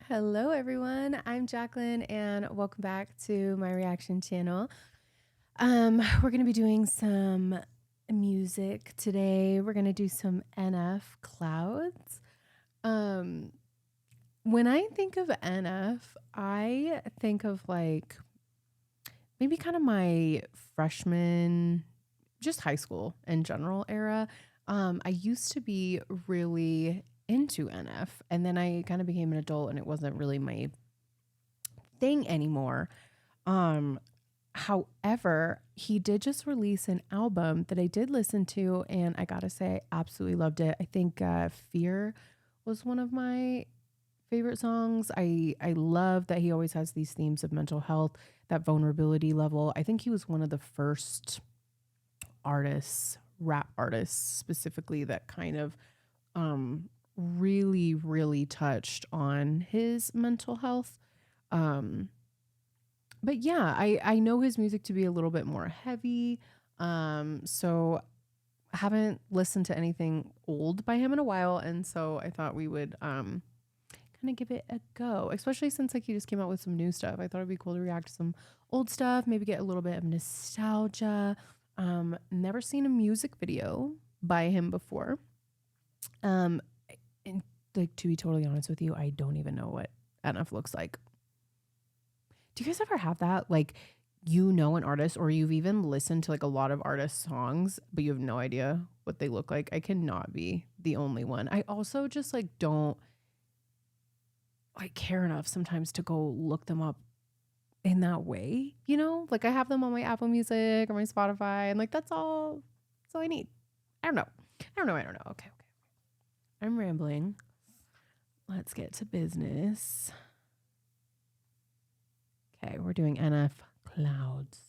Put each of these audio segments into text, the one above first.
Hello, everyone. I'm Jacqueline, and welcome back to my reaction channel. We're going to be doing some music today. We're going to do some NF Clouds. When I think of NF, I think of like maybe kind of my freshman, just high school in general era. I used to be really into NF, and then I kind of became an adult and it wasn't really my thing anymore. However, he did just release an album that I did listen to, and I gotta say I absolutely loved it. I think Fear was one of my favorite songs. I love that he always has these themes of mental health, that vulnerability level. I think he was one of the first artists, rap artists specifically, that kind of really touched on his mental health. But yeah, I know his music to be a little bit more heavy. So I haven't listened to anything old by him in a while, and so I thought we would kind of give it a go, especially since like he just came out with some new stuff. I thought it'd be cool to react to some old stuff, maybe get a little bit of nostalgia. Never seen a music video by him before. And like, to be totally honest with you, I don't even know what NF looks like. Do you guys ever have that? Like, you know an artist, or you've even listened to like a lot of artists' songs, but you have no idea what they look like? I cannot be the only one. I also just like don't like care enough sometimes to go look them up in that way, you know? Like, I have them on my Apple Music or my Spotify, and like that's all I need. I don't know. Okay. I'm rambling. Let's get to business. Okay, we're doing NF Clouds.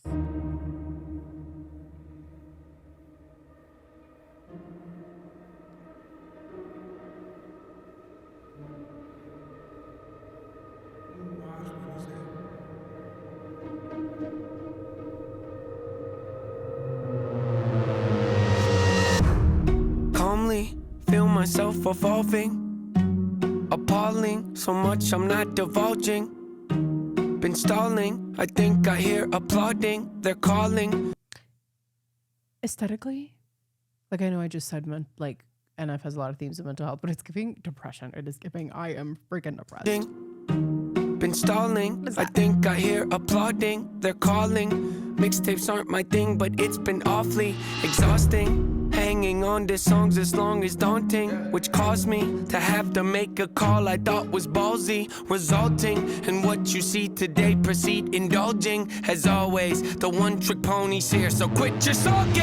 Calmly feel myself evolving, appalling, so much I'm not divulging. Been stalling, I think I hear applauding, they're calling. Aesthetically, like, I know I just said like NF has a lot of themes of mental health, but it's giving depression. It is giving I am freaking depressed. Been stalling, I think I hear applauding, they're calling. Mixtapes aren't my thing, but it's been awfully exhausting. Hanging on to songs as long as daunting, which caused me to have to make a call I thought was ballsy, resulting in what you see today. Proceed indulging, as always, the one-trick pony's here, so quit your sulking.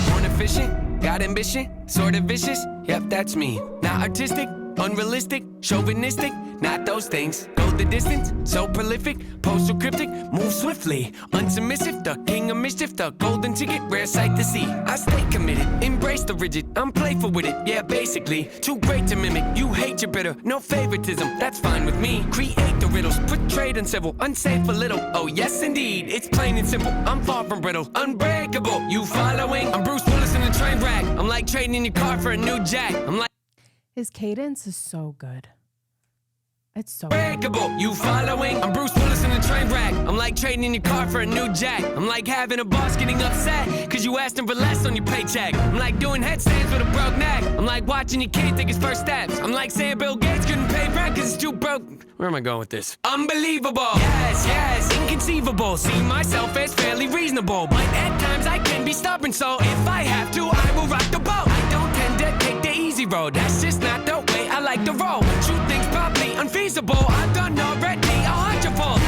Born efficient, got ambition, sort of vicious, yep, that's me. Not artistic, unrealistic, chauvinistic, not those things. Go the distance, so prolific, postal cryptic, move swiftly, unsubmissive, the king of mischief, the golden ticket, rare sight to see. I stay committed, embrace the rigid, I'm playful with it, yeah, basically. Too great to mimic, you hate your bitter, no favoritism, that's fine with me. Create the riddles, portrayed uncivil, unsafe a little, oh yes indeed, it's plain and simple, I'm far from brittle, unbreakable, you following? I'm Bruce Willis in a train wreck, I'm like trading your car for a new jack, I'm like His cadence is so good. It's so breakable, you following? I'm Bruce Willis in a train wreck. I'm like trading your car for a new jack. I'm like having a boss getting upset cause you asked him for less on your paycheck. I'm like doing headstands with a broke neck. I'm like watching your kid take his first steps. I'm like saying Bill Gates couldn't pay rent cause it's too broke. Where am I going with this? Unbelievable, yes, inconceivable. See myself as fairly reasonable, but at times I can be stubborn, so if I have to, I will rock the boat. I don't tend to take the easy road, that's just not the way I like to roll. Shoot things probably unfeasible, I've done already a hundredfold.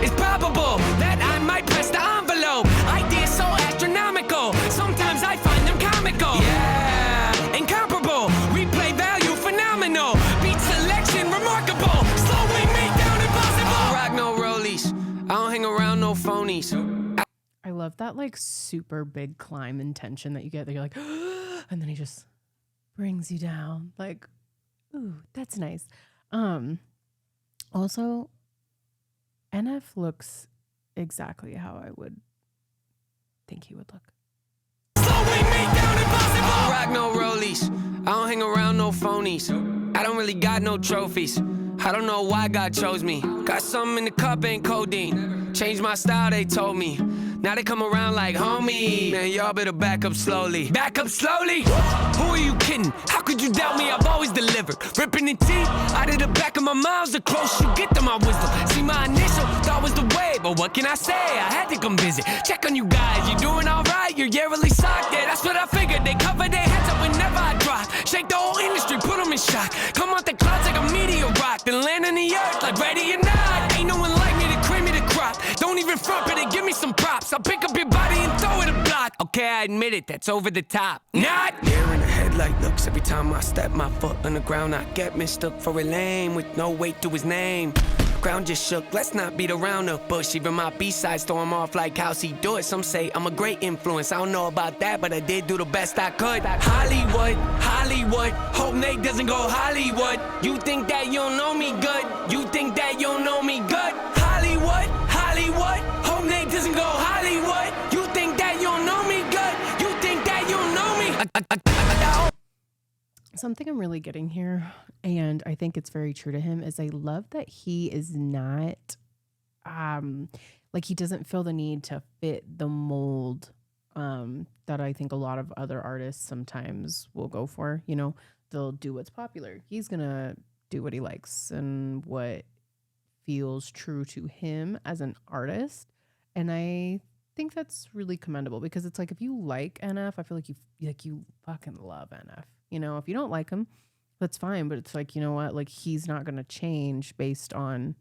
It's probable that I might press the envelope. Ideas so astronomical, sometimes I find them comical. Yeah, incomparable, replay value phenomenal. Beat selection remarkable, slowing me down impossible. I don't rock no rollies, I don't hang around no phonies. I love that like super big climb and tension that you get that you're like, and then he just brings you down. Like, ooh, that's nice. Also, NF looks exactly how I would think he would look. Slowing me down impossible. I don't rock no rollies, I don't hang around no phonies. I don't really got no trophies, I don't know why God chose me. Got something in the cup, ain't codeine. Changed my style, they told me. Now they come around like homie. Man, y'all better back up slowly. Back up slowly? Who are you kidding? How could you doubt me? I've always delivered. Ripping the teeth out of the back of my mouth. The closer you get to my wisdom. See, my initial thought was the way, but what can I say? I had to come visit. Check on you guys. You doing alright? You're yearly socked. Yeah, that's what I figured. They cover their heads up whenever I drop. Shake the whole industry, put them in shock. Come out the clouds like a meteor rock. Then land on the earth like ready or not. Ain't no one like me to cream me the crop. Don't even front it and give me some props. I'll pick up your body and throw it a block. Okay, I admit it, that's over the top. Not there in the headlight looks. Every time I step my foot on the ground, I get mistook for a lame with no weight to his name. Ground just shook, let's not beat around the bush. Even my B-sides throw him off like how's he do it. Some say I'm a great influence, I don't know about that, but I did do the best I could. Hollywood, Hollywood, hope Nate doesn't go Hollywood. You think that you don't know me good? You think that you don't know me good? Hollywood, Hollywood, hope Nate doesn't go Hollywood. You think that you don't know me good? You think that you don't know me? Something I'm really getting here, and I think it's very true to him, is I love that he is not, like he doesn't feel the need to fit the mold that I think a lot of other artists sometimes will go for. You know, they'll do what's popular. He's gonna do what he likes and what feels true to him as an artist, and I think that's really commendable, because it's like, if you like NF, I feel like you fucking love NF. You know, if you don't like him, that's fine, but it's like, you know what, like he's not gonna change based on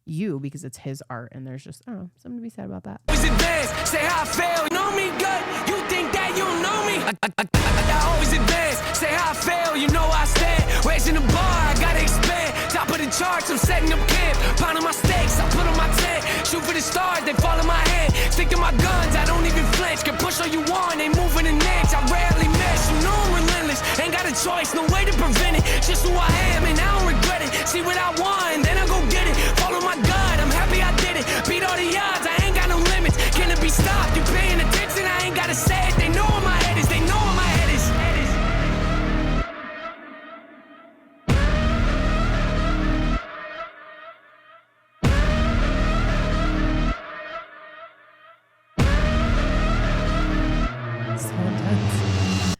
you because it's his art, and there's just, I don't know, something to be said about that. Always advance, say how I fail, you know me good. You think that you don't know me? I always advance, say how I fail, you know I stand. Raising the bar, I gotta expand. Top of the charts, I'm setting up camp. Pounding my stakes, I put on my tent. Shoot for the stars, they fall in my hand. Stick to my guns, I don't even flinch. Can push all you want, ain't moving an inch. I rarely miss, you know I'm relentless. Ain't got a choice, no way to prevent it. Just who I am, and I don't regret it. See what I want, and then I go get it. Follow my gut, I'm happy I did it. Beat all the odds, I ain't got no limits. Can it be stopped? You paying attention? I ain't gotta say it. They know where my head is, they know where my head is. So intense.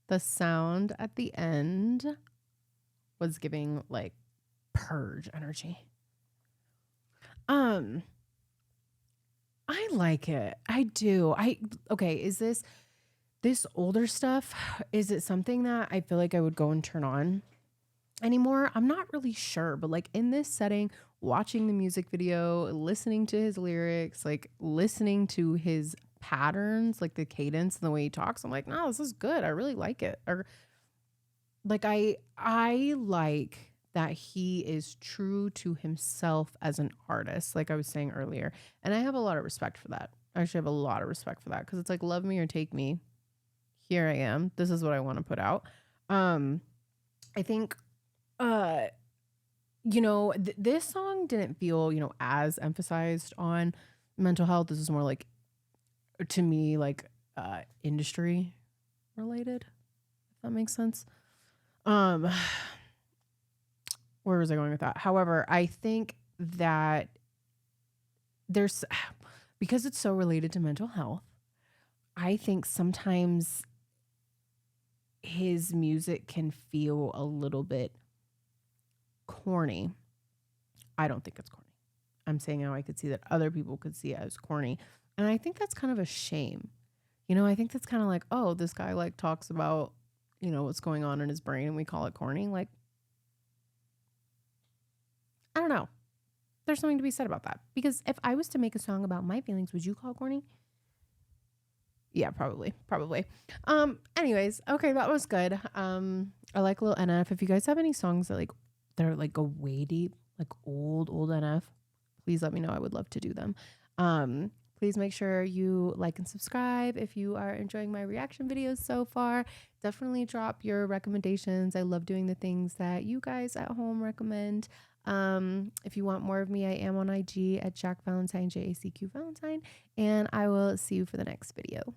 The sound at the end was giving like purge energy. I like it. I do. Okay, is this older stuff, is it something that I feel like I would go and turn on anymore? I'm not really sure, but like in this setting, watching the music video, listening to his lyrics, like listening to his patterns, like the cadence and the way he talks, I'm like, no, this is good. I really like it. Or like I like that he is true to himself as an artist, like I was saying earlier. And I have a lot of respect for that. I actually have a lot of respect for that, because it's like, love me or take me. Here I am. This is what I want to put out. I think you know, this song didn't feel, you know, as emphasized on mental health. This is more like, to me, like industry related, if that makes sense. Where was I going with that? However, I think that there's, because it's so related to mental health, I think sometimes his music can feel a little bit corny. I don't think it's corny. I'm saying how I could see that other people could see it as corny. And I think that's kind of a shame. You know, I think that's kind of like, oh, this guy like talks about, you know, what's going on in his brain and we call it corny. Like, I don't know. There's something to be said about that. Because if I was to make a song about my feelings, would you call it corny? Yeah, probably. Anyways, okay, that was good. I like Lil NF. If you guys have any songs that are like go way deep, like old NF, please let me know. I would love to do them. Please make sure you like and subscribe if you are enjoying my reaction videos so far. Definitely drop your recommendations. I love doing the things that you guys at home recommend. If you want more of me, I am on IG at Jack Valentine, JACQ Valentine, and I will see you for the next video.